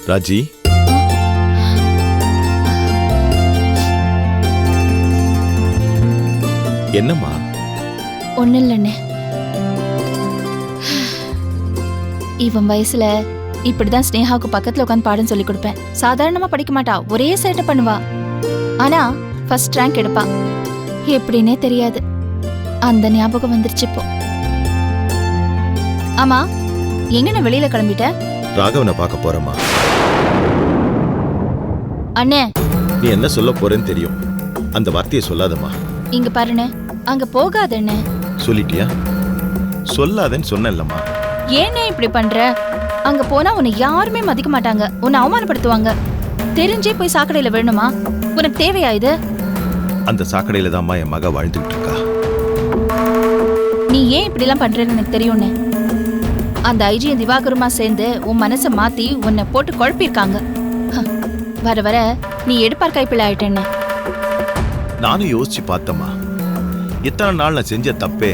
ராஜி, என்னம்மா? ஒன்னும் இல்லண்ணே. இவன் வயசுல இப்படிதான் ஸ்னேகாவுக்கு பக்கத்துல உட்காந்து பாடம் சொல்லி கொடுப்பேன். சாதாரணமா படிக்க மாட்டா, ஒரே சேட்டை பண்ணுவா. ஆனா ஃபர்ஸ்ட் ரேங்க் எடுப்பா. எப்படின்னே தெரியாது, அந்த ஞாபகம் வந்துருச்சு இப்போ. ஆமா, எங்கன்னு வெளியில கிளம்பிட்ட? ராகவனை பார்க்க போறேம்மா. அண்ணே, நீ என்ன சொல்ல போறேன்னு தெரியும், அந்த வார்த்தையை சொல்லாதம்மா. இங்க பாருண்ணே, அங்க போகாதண்ணே. சொல்லிட்டியா? சொல்லாதேன்னு சொன்னேன்லம்மா. ஏன்னே இப்படி பண்ற? அங்க போனா உன்னை யாருமே மதிக்க மாட்டாங்க, உன்னை அவமானப்படுத்துவாங்க. தெரிஞ்சே போய் சாக்கடையில விழணுமா? உனக்கு தேவையா இது? அந்த சாக்கடையில தான்மா என் மக வாழ்ந்துகிட்டு இருக்கா. நீ ஏன் இப்படி எல்லாம் பண்றேன்னு எனக்கு தெரியும்னே. அந்த ஐஜியும் திவாகருமா சேர்ந்து உன் மனசை மாத்தி உன்னை போட்டு குழப்பிருக்காங்க. வர வர நீ எடுப்பார் கைப்பிள்ளை ஆயிட்டேன்னு. நானும் யோசிச்சு பார்த்தம்மா. இத்தனை நாள் நான் செஞ்ச தப்பே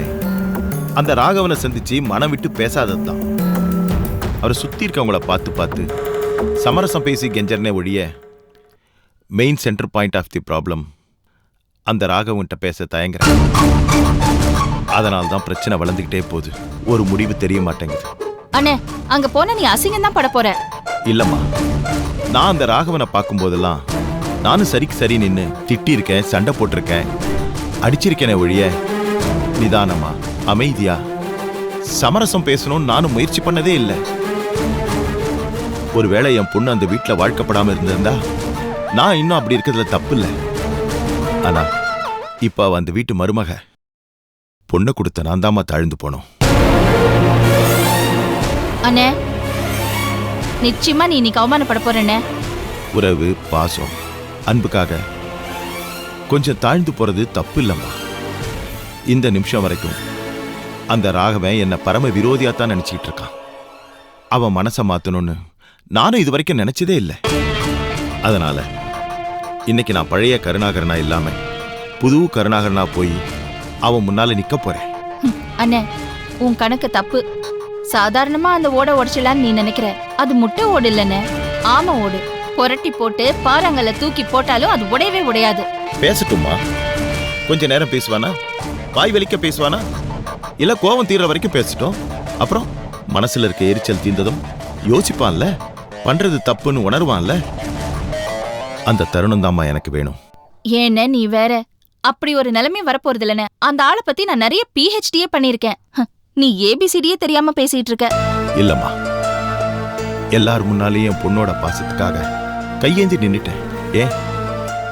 அந்த ராகவனை சந்திச்சு மனம் விட்டு பேசாததுதான். அவரை சுத்தி இருக்கவங்கள பார்த்து பார்த்து சமரசம் பேசி கெஞ்சர்னே ஒழிய main centre point of the problem அந்த ராகவன்கிட்ட பேச தயங்குறேன். அதனால்தான் பிரச்சனை வளர்ந்துகிட்டே போகுது, ஒரு முடிவு தெரிய மாட்டேங்குது. அண்ணே, அங்க போன நீ அசிங்கம் தான் பட போற. இல்லம்மா, நான் அந்த ராகவனை பார்க்கும் போதெல்லாம் நானும் சரிக்கு சரி நின்னு திட்டி இருக்கேன், சண்டை போட்டிருக்கேன், அடிச்சிருக்கேனே ஒழிய நிதானமா அமைதியா சமரசம் பேசணும்னு நானும் முயற்சி பண்ணதே இல்லை. ஒருவேளை என் பொண்ணு அந்த வீட்டுல வாழ்க்கப்படாம இருந்திருந்தா நான் இன்னும் அப்படி இருக்கிறதுல தப்பு இல்லை. ஆனா இப்ப அவ அந்த வீட்டு மருமக. பொண்ணை கொடுத்த நான் தாமா தாழ்ந்து போனோம். அண்ணே, நிச்சயமா நீ இன்னைக்கு அவமானப்பட போறேன்னு. உறவு, பாசம், அன்புக்காக கொஞ்சம் தாழ்ந்து போறது தப்பு இல்லம்மா. இந்த நிமிஷம் வரைக்கும் அந்த ராகவன் என்ன பரம விரோதியாத்தான் நினைச்சிட்டு இருக்கான். அவன் மனசை மாத்தணும்னு நானும் இது வரைக்கும் நினைச்சதே இல்லை. அதனால இன்னைக்கு நான் பழைய கருணாகரனா இல்லாம புது கருணாகரனா போய் அவன் முன்னால நிக்க போறேன். அண்ணே, உன் கணக்கு தப்பு. சாதாரணமா அந்த ஓட உடைச்சலான்னு நீ நினைக்கிற. அது முட்டை ஓடு இல்லன்னு, ஆம ஓடு. புரட்டி போட்டு பாறாங்கல்ல தூக்கி போட்டாலும் அது உடையவே உடையாது. பேசட்டுமா? கொஞ்ச நேரம் பேசுவானா? வாய் வலிக்க பேசுவானா? இல்ல கோவம் தீர்ற வரைக்கும் பேசட்டும். அப்புறம் மனசுல இருக்க எரிச்சல் தீர்ந்ததும் யோசிப்பான்ல, பண்றது தப்புன்னு உணர்வான்ல. அந்த தருணம் தாம்மா எனக்கு வேணும். ஏன்னு நீ வேற, அப்படி ஒரு நிலைமை வரப்போறது இல்லன்னு. அந்த ஆளை பத்தி நான் நிறைய PhD பண்ணிருக்கேன். நீ ABCDயே தெரியாம பேசிட்டு இருக்க. இல்லம்மா, எல்லார் முன்னாலேயும் என் பொண்ணோட பாசத்துக்காக கையேந்தி நின்னுட்டேன். ஏன்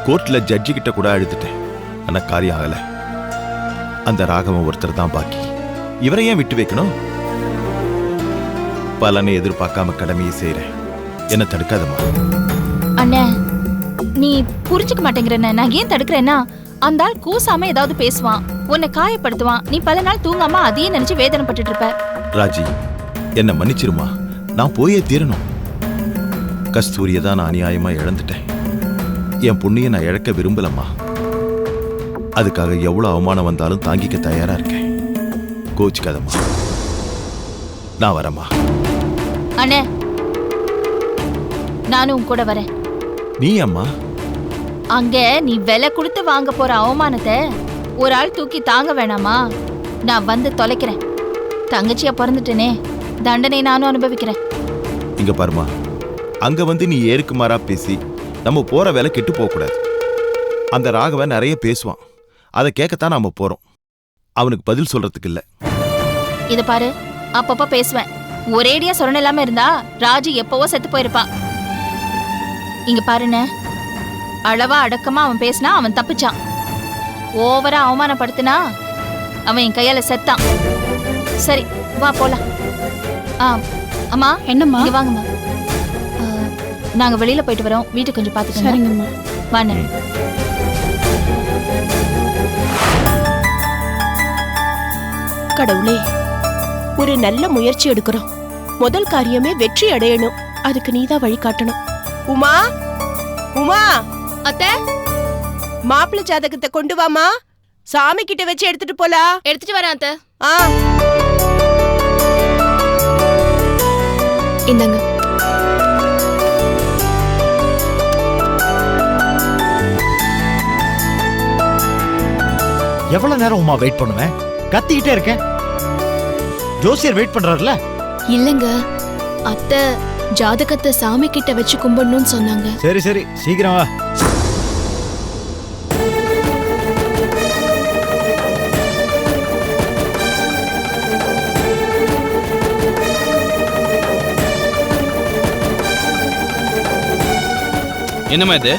கோர்ட்ல ஜட்ஜி கிட்ட கூட அழுதுட்டேன். ஆனா காரியம் ஆகல. அந்த ராகவன் ஒருத்தர் தான் பாக்கி. இவரை ஏன் விட்டு வைக்கணும்? பலனை எதிர்பார்க்காம கடமையை செய்யறேன். என்ன தடுக்காதம்மா. அண்ணே, நீ புரிஞ்சுக்க மாட்டேங்கிறேன்னு. நான் ஏன் தடுக்கிறேன்னா, அந்த ஆள் கூசாம ஏதாவது பேசுவான், உன்னை காயப்படுத்துவான். நீ பல நாள் தூங்காம அதையே நினைச்சு வேதனைப்பட்டு இருப்ப. ராஜி, என்ன மன்னிச்சிருமா. நான் போயே தீரணும். கஸ்தூரியை தான் நான் அநியாயமா இழந்துட்டேன். என் பொண்ணையை நான் இழக்க விரும்பலம்மா. அதுக்காக எவ்வளவு அவமானம் வந்தாலும் தாங்கிக்க தயாரா இருக்கேன். கோச்சிக்காதம்மா, நான் வரேம்மா. அண்ணே, நானும் உன் கூட வரேன். நீ அம்மா? அங்க நீ விலை கொடுத்து வாங்க போற அவமானத்தை ஒரு ஆள் தூக்கி தாங்க வேணாமா? நான் வந்து தொலைக்கிறேன். தங்கச்சியா பிறந்துட்டேனே, தண்டனை நானும் அனுபவிக்கிறேன். இங்க பாருமா, அங்க வந்து நீ ஏறுக்குமாறா பேசி நம்ம போற வேலை கெட்டு போக கூடாது. அந்த ராகவன் நிறைய பேசுவான், அதை கேட்கத்தான் நாம போறோம். அவனுக்கு பதில் சொல்றதுக்கு இல்ல. இத பாரு, அப்பப்ப பேசுவேன். ஒரேடியா சொரண இல்லாம இருந்தா ராஜி எப்பவோ செத்து போயிருப்பா. இங்க பாருண்ணே, அளவா அடக்கமா அவன் பேசினா அவன் தப்பிச்சான். ஓவரா அவமானப்படுத்தினா அவன் என் கையால செத்தான். சரி, வா போலாம். அம்மா, என்னம்மா? இங்க வாங்கம்மா. நாங்க வெளியில போயிட்டு வரோம், வீட்டுக்கு கொஞ்சம் பாத்துக்கோங்க. சரிங்கம்மா. வாண்ணே. கடவுளே, ஒரு நல்ல முயற்சி எடுக்கிறோம். முதல் காரியமே வெற்றி அடையணும். அதுக்கு நீதான் வழி காட்டணும். உமா, உமா அத்தை, மாப்பிள்ளை ஜாதகத்தை கொண்டு வாமா. சாமி கிட்ட வச்சு எடுத்துட்டு போலாம். எடுத்துட்டு வரேன் அத்தை. இந்தாங்க. எவ்வளவு நேரம் உமா வெயிட் பண்ணுவேன்? கத்திக்கிட்டே இருக்கேன். ஜோசியர் வெயிட் பண்றாருல. இல்லங்க, அத்தை ஜாதகத்தை சாமி கிட்ட வச்சு கும்பிடணும்னு சொன்னாங்க. சரி சரி, சீக்கிரம் வா. என்னமா இது?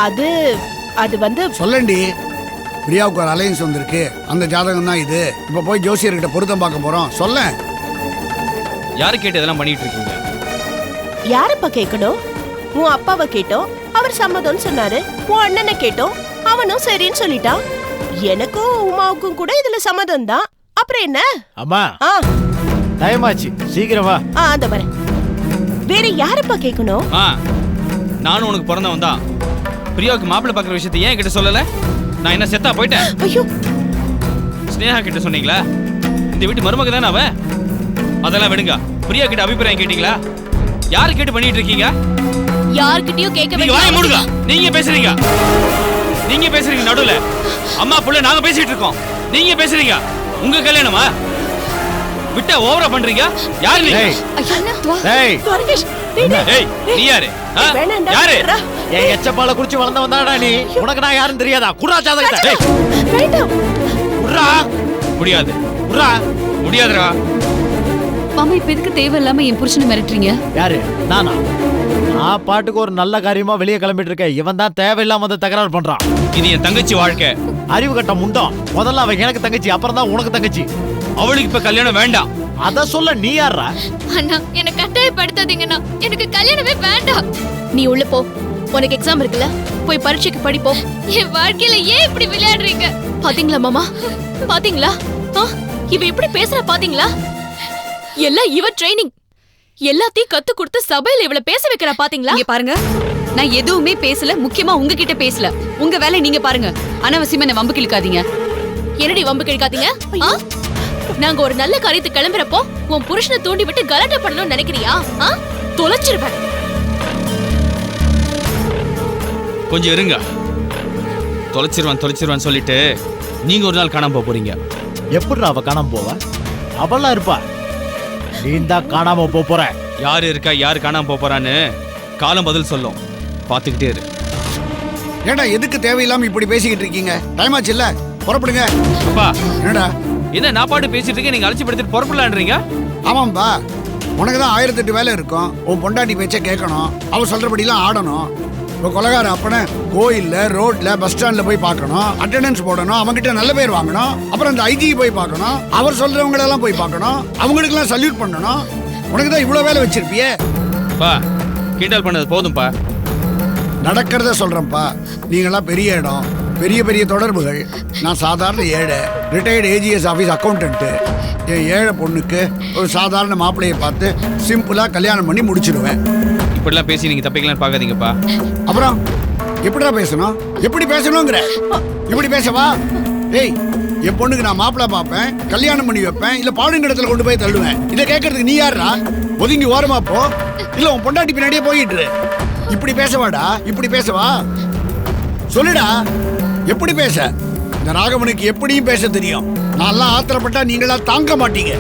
அது அது வந்து சொல்லண்டி. பிரியாவுக்கு ஒரு அலையன்ஸ் வந்திருக்கு, அந்த ஜாதகம் தான் இது. இப்ப போய் ஜோசியர்கிட்ட பொருத்தம் பார்க்க போறோம். சொல்ல யாரு கேட்டு இதெல்லாம் பண்ணிட்டு இருக்கீங்க? யாரப்பா கேட்கணும்? உன் அப்பாவை கேட்டோம், அவர் சம்மதம்னு சொன்னாரு. உன் அண்ணனை கேட்டோம், அவனும் சரின்னு சொல்லிட்டான். எனக்கும் உமாவுக்கும் கூட இதுல சம்மதம் தான். அப்புறம் என்ன? அம்மா ஆ டைம் ஆச்சு, சீக்கிரம் வா. அந்த வரேன். வேற யாரப்பா கேட்கணும்? நானும் உனக்கு பிறந்தவன் தான். பிரியாவுக்கு மாப்பிள்ளை பார்க்குற விஷயத்தை ஏன் கிட்ட சொல்லல? நான் என்ன செத்தா போயிட்டேன்? ஐயோ, ஸ்னேகா கிட்ட சொன்னீங்களா? இந்த வீட்டு மருமக தானே அவ. அதெல்லாம் விடுங்க. பிரியா கிட்ட அபிப்பிராயம் கேட்டீங்களா? யாரு கேட்டு பண்ணிட்டு இருக்கீங்க? யார்கிட்டயும் கேட்க நீங்க வாயை மூடுங்க. நீங்க பேசுறீங்க, நீங்க பேசுறீங்க நடுவுல. அம்மா புள்ள நாங்க பேசிட்டு இருக்கோம், நீங்க பேசுறீங்க. உங்க கல்யாணமா? விட்டா ஓவரா பண்றீங்க. யாரு நீங்க? டேய் துவரகேஷ், ஏய், நீ யாரு? வேணாம்டா, யாரு? விட்றா. என் எச்சப்பால குடிச்சு வளர்ந்தவன் தானடா நீ. உனக்கு நான் யாருன்னு தெரியாதா? குர்ரா ஜாதகத்தை. டேய் வேண்டாம். குர்ரா. முடியாது. குர்ரா. முடியாதுடா. மாமா இப்ப எதுக்கு தேவையில்லாம என் புருஷனை மிரட்டுறீங்க? யாரு? நானா? நான் பாட்டுக்கு ஒரு நல்ல காரியமா வெளியே கிளம்பிட்டு இருக்கேன். இவன் தான் தேவையில்லாம வந்து தகராறு பண்றான். இது என் தங்கச்சி வாழ்க்கை. அறிவு கட்ட முண்டம். முதல்ல அவன் எனக்கு தங்கச்சி, அப்புறம் தான் உனக்கு தங்கச்சி. அவளுக்கு இப்ப கல்யாணம் வேண்டாம். அத சொல்ல நீ யாரா? அண்ணா, என்ன கட்டாயப்படுத்தாதீங்கண்ணா. எனக்கு கல்யாணமே வேண்டாம். நீ உள்ள போ. உனக்கு எக்ஸாம் இருக்குல்ல, போய் பரீட்சைக்கு படிப்போம். என் வாழ்க்கையில ஏன் இப்படி விளையாடுறீங்க? பாத்தீங்களா மாமா? பாத்தீங்களா? இவ எப்படி பேசுற பாத்தீங்களா? எல்லாம் இவ ட்ரைனிங். எல்லாத்தையும் கத்து கொடுத்து சபையில இவள பேச வைக்கிறா பாத்தீங்களா? இங்க பாருங்க, நான் எதுவுமே பேசல. முக்கியமா உங்ககிட்ட பேசல. உங்க வேலை நீங்க பாருங்க. அனாவசியமா என்ன வம்பு கிழக்காதீங்க. என்னடி வம்பு கிழக்காதீங்க? நாங்க ஒரு நல்ல காரியத்துக்கு கிளம்புறப்போ உன் புருஷனை தூண்டி விட்டு கலாட்டா பண்ணணும்னு நினைக்கிறியா? தொலைச்சிருவேன். கொஞ்சம் இருங்க. தொலைச்சிருவான் சொல்லிட்டு நீங்க ஒரு நாள் காணாம போறீங்க. எப்படிடா அவ காணாம போவா? அவளா இருப்பா. நீ தான் காணாம போற. யாரு இருக்கா, யாரு காணாம போறான்னு காலம் பதில் சொல்லும். பாத்துக்கிட்டே இரு. ஏண்டா எதுக்கு தேவையில்லாம இப்படி பேசிக்கிட்டு இருக்கீங்க? டைம் ஆச்சு இல்ல, புறப்படுங்க. அப்பா, என்னடா? என்ன நான் பாட்டு பேசிட்டு இருக்கேன், நீங்க அழைச்சி படுத்துட்டு புறப்படலான்றீங்க? ஆமாம்பா, உனக்கு தான் 1008 வேலை இருக்கும். உன் பொண்டாட்டி பேச்ச கேட்கணும், அவ சொல்றபடிலாம் ஆடணும். இப்போ கொலகார அப்பனை கோயில்ல, ரோட்ல, பஸ் ஸ்டாண்ட்ல போய் பார்க்கணும், அட்டெண்டன்ஸ் போடணும், அவங்ககிட்ட நல்ல பேர் வாங்கணும். அப்புறம் அந்த ஐஜி போய் பார்க்கணும், அவர் சொல்றவங்களெல்லாம் போய் பார்க்கணும், அவங்களுக்கெல்லாம் சல்யூட் பண்ணணும். உனக்கு தான் இவ்வளோ வேலை வச்சிருப்பியே. பா, கிண்டல் பண்ணது போதும்பா. நடக்கிறத சொல்றேன்ப்பா. நீங்களாம் பெரிய இடம், பெரிய பெரிய தொடர்புகள். நான் சாதாரண ஏழை, ரிட்டையர்டு ஏஜிஎஸ் ஆஃபீஸ் அக்கௌண்டன்ட்டு. என் ஏழை பொண்ணுக்கு ஒரு சாதாரண மாப்பிள்ளையை பார்த்து சிம்பிளாக கல்யாணம் பண்ணி முடிச்சிடுவேன். இப்படிலாம் பேசி நீங்க தப்பிக்கலாம்னு பார்க்காதீங்கப்பா. அப்புறம் எப்படிடா பேசணும்? எப்படி பேசணுங்கிற? இப்படி பேசவா? ஏய், என் பொண்ணுக்கு நான் மாப்பிள்ளை பார்ப்பேன், கல்யாணம் பண்ணி வைப்பேன், இல்லை பாடுங்கிடத்துல கொண்டு போய் தள்ளுவேன். இதை கேட்கறதுக்கு நீ யாரா? ஒதுங்கி ஓரமா போ, இல்லை உன் பொண்டாட்டி பின்னாடியே போயிட்டு. இப்படி பேசவாடா? இப்படி பேசவா? சொல்லுடா, எப்படி பேச? இந்த ராகவனுக்கு எப்படியும் பேச தெரியும். நான்லாம் ஆத்திரப்பட்டா நீங்களா தாங்க மாட்டீங்க.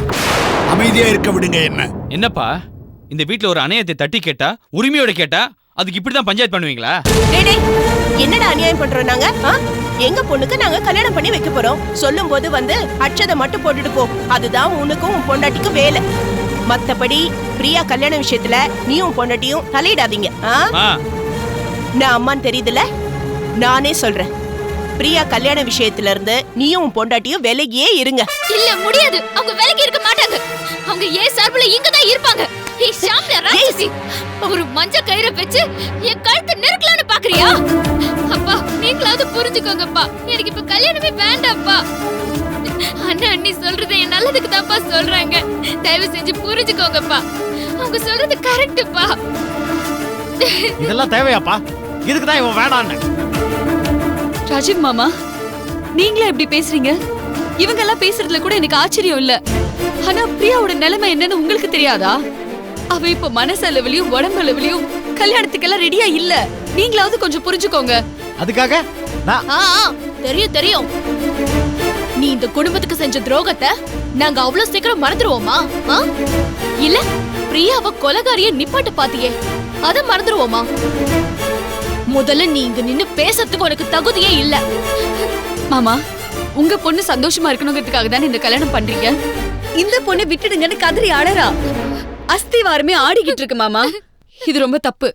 அமைதியா இருக்க விடுங்க. என்ன என்னப்பா, இந்த வீட்ல ஒரு அணையத்தை தட்டி கேட்டா, உரிமையோட கேட்டா, அதுக்கு இப்படிதான் பஞ்சாயத்து பண்ணுவீங்களா? என்னடா அநியாயம் பண்றோம் நாங்க? எங்க பொண்ணுக்கு நாங்க கல்யாணம் பண்ணி வைக்க போறோம். சொல்லும் போது வந்து அட்சதை மட்டும் போட்டுட்டு போ. அதுதான் உனக்கும் உன் பொண்டாட்டிக்கும் வேலை. மத்தபடி பிரியா கல்யாண விஷயத்துல நீ உன் பொண்டாட்டியும் தலையிடாதீங்க. நான் அம்மான்னு தெரியுதுல, நானே சொல்றேன். பிரியா கல்யாண விஷயத்துல இருந்து நீயும் உன் பொண்டாட்டியும் விலகியே இருங்க. இல்ல, முடியாது. அவங்க விலகி இருக்க மாட்டாங்க. அவங்க ஏன் சார்புல இங்க தான் இருப்பாங்க. ஒரு மஞ்ச கயிறை வச்சு என் கழுத்தை நெருக்கலான்னு பாக்குறியா? அப்பா, நீங்களாவது புரிஞ்சுக்கோங்கப்பா. எனக்கு இப்ப கல்யாணமே வேண்டாம்ப்பா. அண்ணா அண்ணி சொல்றது என் நல்லதுக்கு தான்ப்பா சொல்றாங்க. தயவு செஞ்சு புரிஞ்சுக்கோங்கப்பா. அவங்க சொல்றது கரெக்ட்டுப்பா. இதெல்லாம் தேவையாப்பா? இதுக்கு தான் இவன் வேண்டான்னு. ராஜீவ் மாமா, நீங்களே எப்படி பேசுறீங்க? இவங்க எல்லாம் பேசுறதுல கூட எனக்கு ஆச்சரியம் இல்ல. ஆனா பிரியாவோட நிலைமை என்னன்னு உங்களுக்கு தெரியாதா? அவ இப்ப மனசளவுலயும் உடம்பளவுலயும் கல்யாணத்துக்கெல்லாம் ரெடியா இல்ல. நீங்களாவது கொஞ்சம் புரிஞ்சுக்கோங்க. அதுக்காக தெரியும் நீ இந்த குடும்பத்துக்கு செஞ்ச துரோகத்தை நாங்க அவ்வளவு சீக்கிரம் மறந்துருவோமா? இல்ல பிரியாவை கொலைகாரிய நிப்பாட்டு பாத்தியே, அத மறந்துருவோமா? முதல்ல நீ இங்க நின்னு பேசறதுக்கு உனக்கு தகுதியே இல்ல. மாமா, உங்க பொண்ணு சந்தோஷமா இருக்கணுங்கிறதுக்காக தானே இந்த கல்யாணம் பண்றீங்க. இந்த பொண்ணை விட்டுடுங்கன்னு கதறி அழறா. அஸ்திவாரமே ஆடிக்கிட்டு இருக்கு மாமா. இது ரொம்ப தப்பு.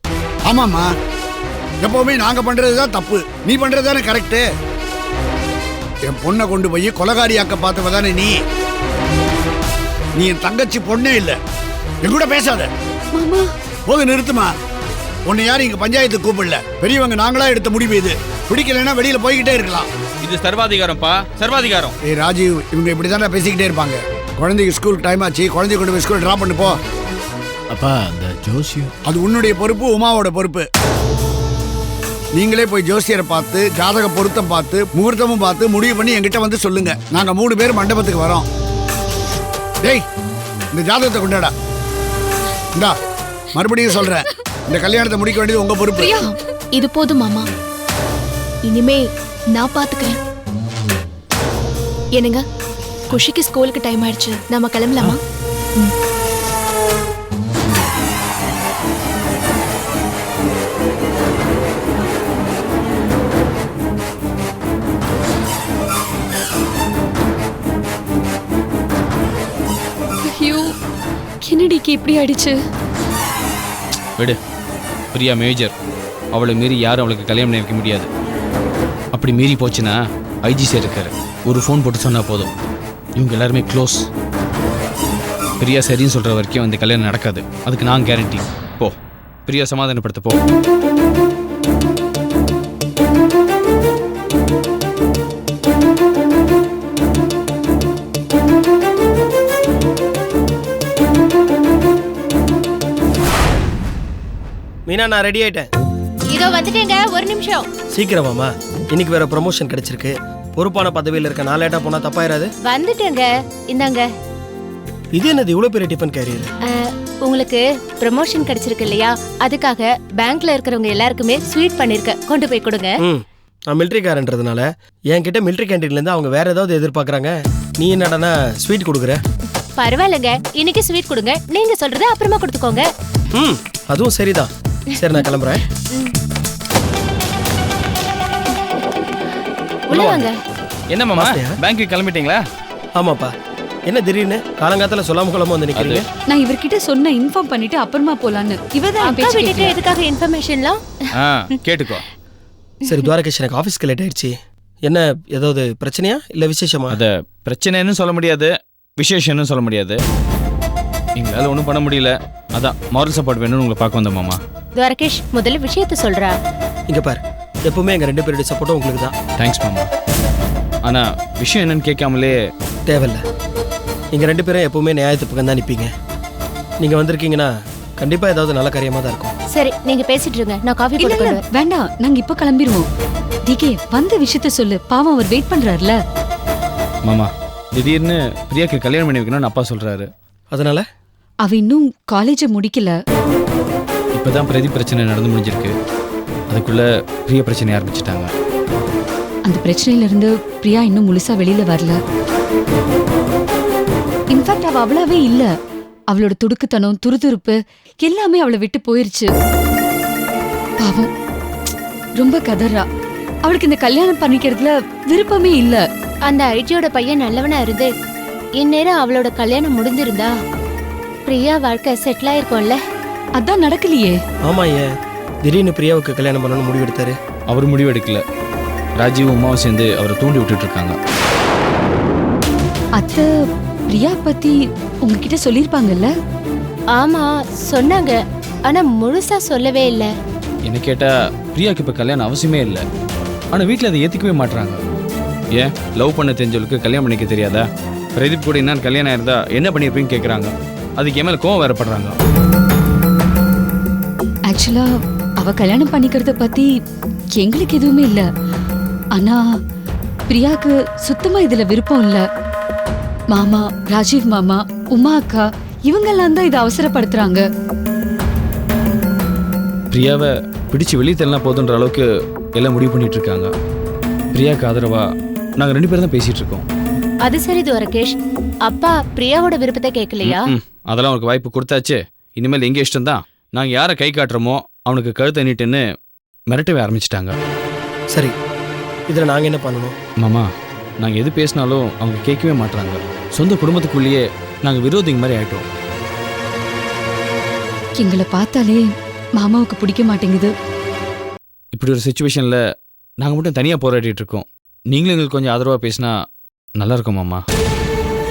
ஆமாம்மா, எப்பவுமே நாங்க பண்றதுதான் தப்பு, நீ பண்றதுதானே கரெக்ட். என் பொண்ணை கொண்டு போய் கொலகாரியாக்க பார்த்தவதானே நீ. நீ என் தங்கச்சி பொண்ணே இல்ல. என் கூட பேசாத மாமா. போது, நிறுத்துமா. உன்னை யாரும் இங்க பஞ்சாயத்துக்கு கூப்பிடல, பெரியவங்க நாங்களா எடுத்த முடிவு இது. பிடிக்கலன்னா வெளியில போய்கிட்டே இருக்கலாம். இது சர்வாதிகாரம்ப்பா, சர்வாதிகாரம். ஏய் ராஜீவ், இவங்க இப்படிதானே பேசிக்கிட்டே இருப்பாங்க. குழந்தைக்கு ஸ்கூல் டைம் ஆச்சு, குழந்தைய கொண்டு போய் ஸ்கூல் டிராப் பண்ணு போ. அப்பா அந்த ஜோசியம் அது உன்னுடைய பொறுப்பு, உமாவோட பொறுப்பு. நீங்களே போய் ஜோசியரை பார்த்து ஜாதக பொருத்தம் பார்த்து முகூர்த்தமும் பார்த்து முடிவு பண்ணி என்கிட்ட வந்து சொல்லுங்க. நாங்க 3 பேர் மண்டபத்துக்கு வரோம். டேய், இந்த ஜாதகத்தை கொண்டாடா. இந்தா, மறுபடியும் சொல்றேன், இந்த கல்யாணத்தை முடிக்க வேண்டியது உங்க பொறுப்பு. இது போதும் மாமா, இனிமே நான் பாத்துக்கிறேன். என்னங்க, குஷிக்கு ஸ்கூலுக்கு டைம் ஆயிடுச்சு, நாம கிளம்பலாமா? ஐயோ, கென்னடிக்கு இப்படி ஆயிடுச்சு. விடு, பிரியா மேஜர், அவளை மீறி யாரும் அவளுக்கு கல்யாணம் பண்ணி வைக்க முடியாது. அப்படி மீறி போச்சுன்னா ஐஜி சார் இருக்காரு, ஒரு ஃபோன் போட்டு சொன்னா போதும். இவங்க எல்லாருமே க்ளோஸ். பிரியா சரின்னு சொல்ற வரைக்கும் அந்த கல்யாணம் நடக்காது, அதுக்கு நான் கேரண்டி. போ, பிரியா சமாதானப்படுத்த போ. மீனா, நான் ரெடி ஆயிட்டேன். இதோ வந்துட்டேங்க, ஒரு நிமிஷம். சீக்கிரமாமா, இன்னைக்கு வேற ப்ரமோஷன் கிடைச்சிருக்கு. பொறுப்பான பதவியில் இருக்க, நான் லேட்டா போனா தப்பாயிராது. வந்துட்டேங்க, இந்தாங்க. இது என்னது இவ்வளவு பெரிய டிஃபன் கேரியர்? உங்களுக்கு ப்ரமோஷன் கிடைச்சிருக்கு இல்லையா, அதுக்காக பேங்க்ல இருக்கிறவங்க எல்லாருக்குமே ஸ்வீட் பண்ணிருக்கேன், கொண்டு போய் கொடுங்க. நான் மிலிட்டரிக்காரன்றதுனால என்கிட்ட மிலிட்டரி கேண்டீன்ல இருந்து அவங்க வேற ஏதாவது எதிர்பார்க்கறாங்க. நீ என்னடா ஸ்வீட் கொடுக்குற? பரவாயில்லைங்க, இன்னைக்கு ஸ்வீட் கொடுங்க, நீங்க சொல்றத அப்புறமா கொடுத்துக்கோங்க. அதுவும் சரிதான். சரி, நான் கிளம்புறேன். உள்ள வாங்க. என்ன மாமா, பேங்க்கு கிளம்பிட்டீங்களா? ஆமாப்பா. என்ன திடீர்னு காலங்காத்தால சொல்லாம கொள்ளாம வந்து நிக்கிறீங்க? நான் இவர்கிட்ட சொன்ன இன்ஃபார்ம் பண்ணிட்டு அப்புறமா போலான்னு. இவதான் அக்கா வீட்டுக்கு எதுக்காக இன்ஃபர்மேஷன்லாம்? கேட்டுக்கோ. சரி துவாரகேஷ், எனக்கு ஆஃபீஸ்க்கு லேட் ஆயிடுச்சு. என்ன ஏதாவது பிரச்சனையா இல்ல விசேஷமா? அத பிரச்சனைன்னு சொல்ல முடியாது, விசேஷம்னு சொல்ல முடியாது. எங்களால ஒன்றும் பண்ண முடியல, அதான் மாரல் சப்போர்ட் வேணும்னு உங்களை பார்க்க வந்தோம் மாமா. துவாரகேஷ், முதல்ல விஷயத்த சொல்றா. இங்க பாரு, எப்பவுமே எங்க 2 பேருடைய சப்போர்ட்டும் உங்களுக்கு தான். தேங்க்ஸ் மாமா. ஆனா விஷயம் என்னன்னு கேட்காமலே. தேவையில்ல, நீங்க 2 பேரும் எப்பவுமே நியாயத்து பக்கம் தான் நிப்பீங்க. நீங்க வந்திருக்கீங்கன்னா கண்டிப்பா ஏதாவது நல்ல காரியமா தான் இருக்கும். சரி, நீங்க பேசிட்டு இருங்க, நான் காஃபி போட்டு கொண்டு வரேன். வேண்டாம், நாங்க இப்ப கிளம்பிடுவோம். டிகே, வந்த விஷயத்த சொல்லு, பாவம் அவர் வெயிட் பண்றாருல. மாமா, திடீர்னு பிரியாக்கு கல்யாணம் பண்ணி வைக்கணும்னு அப்பா சொல்றாரு. அதனால அவ இன்னும் காலேஜை முடிக்கல. இப்பதான் பிரதீப் பிரச்சனை நடந்து முடிஞ்சிருக்கு, அதுக்குள்ள பிரியா பிரச்சனை ஆரம்பிச்சிட்டாங்க. அந்த பிரச்சனையில இருந்து பிரியா இன்னும் முழுசா வெளியில வரல. இன்ஃபேக்ட் அவ அவ்வளவே இல்ல. அவளோட துடுக்குத்தனம், துருதுருப்பு எல்லாமே அவளை விட்டு போயிருச்சு. பாவம், ரொம்ப கதறா. அவளுக்கு இந்த கல்யாணம் பண்ணிக்கிறதுல விருப்பமே இல்ல. அந்த ஐடியோட பையன் நல்லவனா இருந்து இந்நேரம் அவளோட கல்யாணம் முடிஞ்சிருந்தா பிரியா வாழ்க்கை செட்டில் ஆயிருக்கும்ல. அதான் நடக்கலையே. ஆமா, ஏன் திடீர்னு பிரியாவுக்கு கல்யாணம் பண்ணணும்னு முடிவு எடுத்தாரு? அவர் முடிவு எடுக்கல, ராஜீவ் உமாவும் சேர்ந்து அவரை தூண்டி விட்டுட்டு இருக்காங்க. அத்தை பிரியா பத்தி உங்ககிட்ட சொல்லிருப்பாங்கல்ல? ஆமா, சொன்னாங்க, ஆனா முழுசா சொல்லவே இல்ல. என்ன கேட்டா பிரியாக்கு இப்ப கல்யாணம் அவசியமே இல்லை, ஆனா வீட்டுல அதை ஏத்துக்கவே மாட்டாங்க. ஏன், லவ் பண்ண தெரிஞ்சவளுக்கு கல்யாணம் பண்ணிக்க தெரியாதா? பிரதீப் கூட என்ன கல்யாணம் இருந்தா என்ன பண்ணிருப்பீங்கன்னு கேக்குறாங்க. அதுக்கு என் மேல கோவம் வேறப்படுறாங்க. ஆக்சுவலா அவ கல்யாணம் பண்ணிக்கிறத பத்தி எங்களுக்கு எதுவுமே இல்ல. ஆனா பிரியாக்கு சுத்தமா இதுல விருப்பம் இல்ல. மாமா, ராஜீவ் மாமா, உமா அக்கா இவங்கெல்லாம் தான் இதை அவசரப்படுத்துறாங்க. பிரியாவை பிடிச்சு வெளியே தள்ளலாம் போதுன்ற அளவுக்கு எல்லாம் முடிவு பண்ணிட்டு இருக்காங்க. பிரியாக்கு ஆதரவா நாங்க 2 பேரும் தான் பேசிட்டு இருக்கோம். அது சரி துவரகேஷ், அப்பா பிரியாவோட விருப்பத்தை கேட்கலையா? அதெல்லாம் அவனுக்கு வாய்ப்பு கொடுத்தாச்சு. இனிமேல் எங்க இஷ்டம் தான். நாங்கள் யாரை கை காட்டுறோமோ அவனுக்கு கழுத்தை நீட்டுன்னு மிரட்டவே ஆரம்பிச்சிட்டாங்க. சரி, இதில் நாங்கள் என்ன பண்ணணும்? மாமா, நாங்கள் எது பேசினாலும் அவங்க கேட்கவே மாட்டாங்க. சொந்த குடும்பத்துக்குள்ளேயே நாங்கள் விரோதிங்க மாதிரி ஆயிட்டோம். எங்களை பார்த்தாலே மாமாவுக்கு பிடிக்க மாட்டேங்குது. இப்படி ஒரு சுச்சுவேஷனில் நாங்கள் மட்டும் தனியாக போராடிட்டு இருக்கோம். நீங்களும் எங்களுக்கு கொஞ்சம் ஆதரவாக பேசினா நல்லா இருக்கும் மாமா.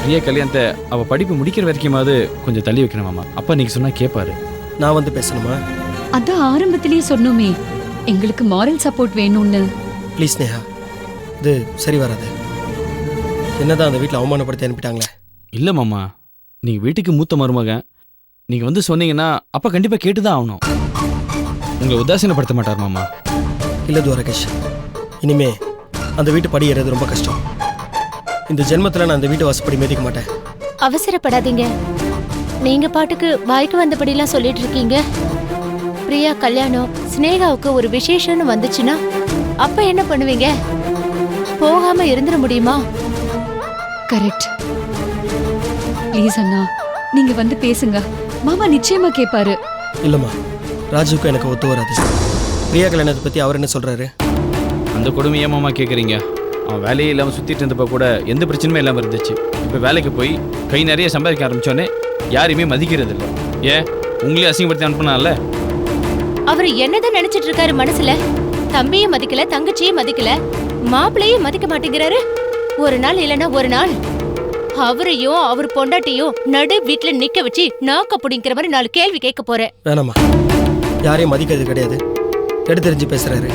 பிரியா கல்யாணத்தை அவள் படிப்பு முடிக்கிற வரைக்குமாவது கொஞ்சம் தள்ளி வைக்கணும் மாமா. அப்பா நீங்கள் சொன்னால் கேட்பாரு. நான் வந்து பேசணுமா? அதான் ஆரம்பத்திலேயே சொன்னோமே, எங்களுக்கு மாரல் சப்போர்ட் வேணும்னு. ப்ளீஸ் நேஹா, இது சரி வராது. என்னதான் அந்த வீட்டில் அவமானப்படுத்தி அனுப்பிட்டாங்களே. இல்லை மாமா, நீங்கள் வீட்டுக்கு மூத்த மருமகன். நீங்கள் வந்து சொன்னீங்கன்னா அப்பா கண்டிப்பாக கேட்டு தான் ஆகணும். உங்களை உதாசீனப்படுத்த மாட்டார் மாமா. இல்லை துவரகேஷ், இனிமே அந்த வீட்டு படி ஏறது ரொம்ப கஷ்டம். இந்த ஜென்மத்தில் நான் அந்த வீட்டு வாசப்படி மிதிக்க மாட்டேன். அவசரப்படாதீங்க. நீங்க பாட்டுக்கு வாய்க்கு வந்தபடிலாம் சொல்லிட்டு இருக்கீங்க. பிரியா கல்யாணம், ஸ்னேகாவுக்கு ஒரு விசேஷம்னு வந்துச்சுன்னா அப்ப என்ன பண்ணுவீங்க? போகாம இருந்துட முடியுமா? கரெக்ட். ப்ளீஸ் அண்ணா, நீங்க வந்து பேசுங்க. மாமா நிச்சயமா கேட்பாரு. இல்லைம்மா, ராஜுவுக்கும் எனக்கு ஒத்து வராது. பிரியா கல்யாணத்தை பற்றி அவர் என்ன சொல்கிறாரு? அந்த கொடுமையே மாமா கேட்குறீங்க. அவன் வேலையே இல்லாமல் சுற்றிட்டு இருந்தப்போ கூட எந்த பிரச்சனையுமே இல்லாமல் இருந்துச்சு. இப்போ வேலைக்கு போய் கை நிறைய சம்பாதிக்க ஆரம்பித்தோன்னே யாரையுமே மதிக்கிறது இல்லை. ஏன் உங்களே அசிங்கப்படுத்தி அனுப்புனால? அவர் என்னதான் நினைச்சிட்டு இருக்காரு மனசுல? தம்பியும் மதிக்கல, தங்கச்சியும் மதிக்கல, மாப்பிள்ளையும் மதிக்க மாட்டேங்கிறாரு. ஒரு நாள் இல்லைன்னா ஒரு நாள் அவரையும் அவர் பொண்டாட்டியும் நடு வீட்டுல நிக்க வச்சு நாக்க புடிங்கிற மாதிரி 4 கேள்வி கேட்க போறேன். வேணாமா, யாரையும் மதிக்கிறது கிடையாது. எடுத்து தெரிஞ்சு பேசுறாரு.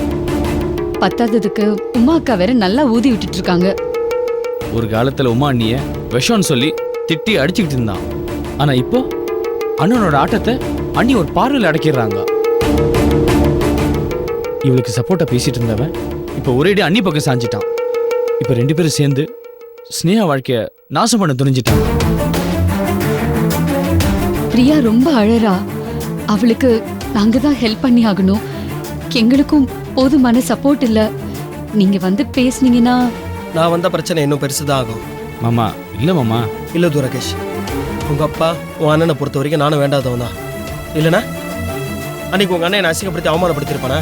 பத்தாததுக்கு உமா அக்கா வேற நல்லா ஊதி விட்டுட்டு இருக்காங்க. ஒரு காலத்தில் உமா அண்ணியை விஷம்னு சொல்லி திட்டி அடிச்சுக்கிட்டு இருந்தான். ஆனால் இப்போ அண்ணனோட ஆட்டத்தை அண்ணி ஒரு பார்வையில் அடக்கிடுறாங்க. இவளுக்கு சப்போர்ட்டா பேசிட்டு இருந்தவன் இப்போ ஒரேடி அண்ணி பக்கம் சாஞ்சிட்டான். இப்போ 2 பேரும் சேர்ந்து ஸ்னேகா வாழ்க்கைய நாசம் பண்ண துணிஞ்சிட்டாங்க. பிரியா ரொம்ப அழறா. அவளுக்கு நாங்க தான் ஹெல்ப் பண்ணி ஆகணும். எங்களுக்கும் போதுமான சப்போர்ட் இல்ல. நீங்க வந்து பேசுனீங்கன்னா. நான் வந்த பிரச்சனை இன்னும் பெருசுதான் ஆகும். மாமா இல்லை மாமா. இல்லை துரகேஷ், உங்க அப்பா உன் அண்ணனை பொறுத்த வரைக்கும் நானும் வேண்டாதவன் தான். இல்லைனா அன்னைக்கு உங்க அண்ணன் என்னை அசிங்கப்படுத்தி அவமானப்படுத்திருப்பானா?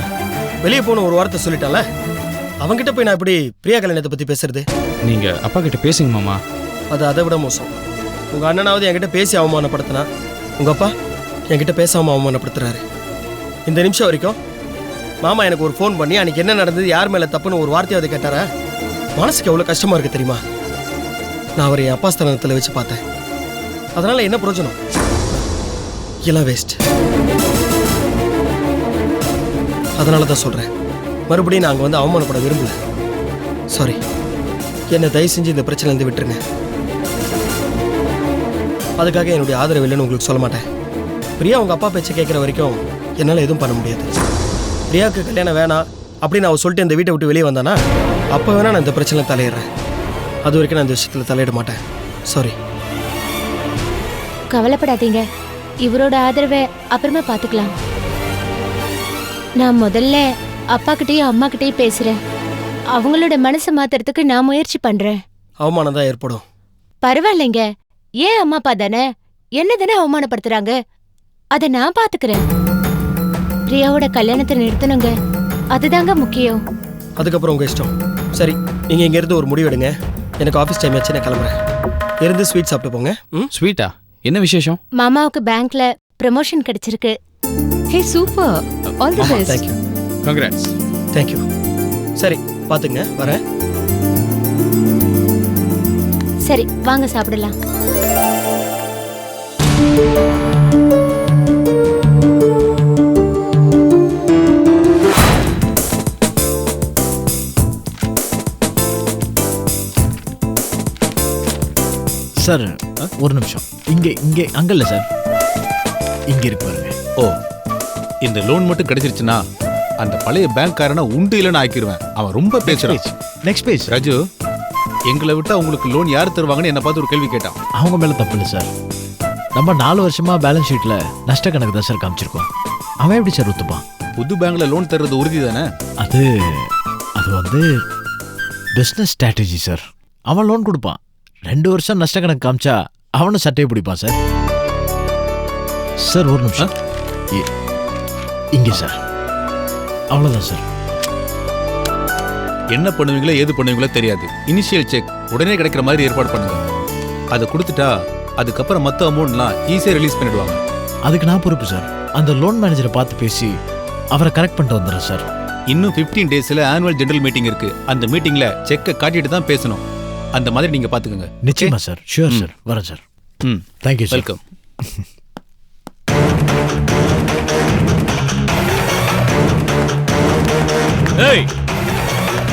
வெளியே போன ஒரு வார்த்தை சொல்லிட்டான்ல, அவன்கிட்ட போய் நான் இப்படி பிரியா கல்யாணத்தை பத்தி பேசுறது? நீங்க அப்பா கிட்ட பேசுங்க மாமா. அது அதை விட மோசம். உங்க அண்ணனாவது என்கிட்ட பேசி அவமானப்படுத்தினா, உங்க அப்பா என்கிட்ட பேசாம அவமானப்படுத்துறாரு. இந்த நிமிஷம் வரைக்கும் மாமா எனக்கு ஒரு ஃபோன் பண்ணி அன்னைக்கு என்ன நடந்தது, யார் மேல தப்புன்னு ஒரு வார்த்தையாவது கேட்டாரா? மனசுக்கு எவ்வளவு கஷ்டமா இருக்கு தெரியுமா? நான் அவரை என் அப்பா ஸ்தானத்தில் வச்சு பார்த்தேன். அதனால என்ன பிரயோஜனம்? எல்லாம் வேஸ்ட். அதனால தான் சொல்றேன், மறுபடியும் நான் அங்கே வந்து அவமானப்பட விரும்பல. சாரி, என்னை தயவு செஞ்சு இந்த பிரச்சனை இருந்து விட்டுருங்க. அதுக்காக என்னுடைய ஆதரவு இல்லைன்னு உங்களுக்கு சொல்ல மாட்டேன். பிரியா உங்க அப்பா பேச்சை கேட்குற வரைக்கும் என்னால் எதுவும் பண்ண முடியாது. பிரியாவுக்கு கல்யாணம் வேணாம் அப்படின்னு அவள் சொல்லிட்டு இந்த வீட்டை விட்டு வெளியே வந்தானா அப்போ வேணா நான் இந்த பிரச்சனை தலையிடுறேன். அது வரைக்கும் நான் இந்த விஷயத்தில் தலையிட மாட்டேன். சாரி. கவலைப்படாதீங்க, இவரோட ஆதரவை அப்புறமா பார்த்துக்கலாம். நான் முதல்ல அப்பா கிட்டயும் அம்மா கிட்டயும் பேசுறேன். அவங்களோட மனசை மாத்துறதுக்கு நான் முயற்சி பண்றேன். அவமானம் தான் ஏற்படும். பரவாயில்லைங்க, ஏன் அம்மா அப்பா தானே, என்ன தானே அவமானப்படுத்துறாங்க, அதை நான் பாத்துக்கிறேன். பிரியாவோட கல்யாணத்தை நிறுத்தணுங்க, அதுதாங்க முக்கியம். அதுக்கப்புறம் உங்க இஷ்டம். சரி, நீங்க இங்க இருந்து ஒரு முடிவு எடுங்க. எனக்கு ஆஃபீஸ் டைம் ஆச்சு, நான் கிளம்புறேன். இருந்து ஸ்வீட் சாப்பிட்டு போங்க. ஸ்வீட்டா? என்ன விசேஷம்? மாமாவுக்கு பேங்க்ல ப்ரமோஷன் கிடைச்சிருக்கு. ஹே super, all the best. Thank you. Congrats. Thank you. சரி, பாத்துங்க, வரேன். சரி, வாங்க சாப்பிடலாம். சார் ஒரு நிமிஷம். இங்கே இங்கே அங்க இல்ல சார், இங்க இருக்கு பாருங்க. ஓ, இந்த லோன் மட்டும் கிடைச்சிருச்சுன்னா அந்த பழைய பேங்க்காரனை உண்டு இல்லைன்னு ஆக்கிடுவேன். அவன் ரொம்ப பேசுறான். Next page. ராஜு, எங்களை விட்டா உங்களுக்கு லோன் யார் தருவாங்கன்னு என்ன பார்த்து ஒரு கேள்வி கேட்டான். அவங்க மேல தப்பு இல்லை சார். நம்ம 4 வருஷமா பேலன்ஸ் ஷீட்ல நஷ்ட கணக்கு தான் சார் காமிச்சிருக்கோம். அவன் எப்படி சார் ஒத்துப்பான்? புது பேங்க்ல லோன் தர்றது உறுதி தானே? அது வந்து பிஸ்னஸ் ஸ்ட்ராட்டஜி சார். அவன் லோன் கொடுப்பான், 2 வருஷம் நஷ்ட கணக்கு காமிச்சா அவனும் சட்டையை பிடிப்பான் சார். சார் ஒரு நிமிஷம். இங்கே சார். அவ்வளோதான் சார். என்ன பண்ணுவீங்களோ ஏது பண்ணுவீங்களோ தெரியாது. இனிஷியல் செக் உடனே கிடைக்கிற மாதிரி ஏற்பாடு பண்ணுங்க. அதை கொடுத்துட்டா அதுக்கப்புறம் மற்ற அமௌண்ட்லாம் ஈஸியாக ரிலீஸ் பண்ணிடுவாங்க. அதுக்கு நான் பொறுப்பு சார். அந்த லோன் மேனேஜரை பார்த்து பேசி அவரை கரெக்ட் பண்ணிட்டு வந்துடுறேன் சார். இன்னும் 15 டேஸ்ல ஆனுவல் ஜெனரல் மீட்டிங் இருக்கு. அந்த மீட்டிங்ல செக்கை காட்டிட்டு தான் பேசணும். அந்த மாதிரி நீங்க பாத்துக்கோங்க. நிச்சயமா சார். Sure sir. வரேன் சார். Thank you sir. வெல்கம். ஏய்,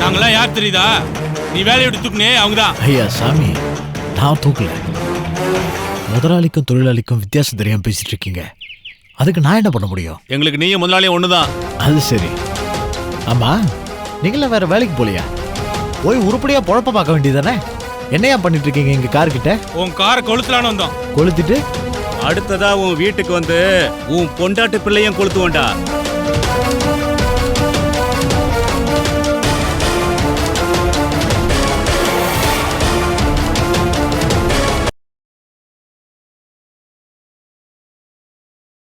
நாங்களாம் யார் தெரியுதா? நீ வேலையை விட்டு தூக்குனே அவங்க தான். ஐயா சாமி, நான் தூக்கல. முதலாளிக்கும் தொழிலாளிக்கும் வித்தியாசம் தெரியாம பேசிட்டு இருக்கீங்க. அதுக்கு நான் என்ன பண்ண முடியும்? எங்களுக்கு நீயும் முதலாளியும் ஒண்ணுதான். அது சரி. ஆமா, நீங்கள வேற வேலைக்கு போலியா? போய் உருப்படியா பொழப்ப பார்க்க வேண்டியதானே? என்னையா பண்ணிட்டு இருக்கீங்க எங்க கார் கிட்ட? உன் காரை கொளுத்தலான்னு வந்தோம். கொளுத்திட்டு அடுத்ததா உன் வீட்டுக்கு வந்து உன் பொண்டாட்டு பிள்ளையும் கொளுத்துவோண்டா.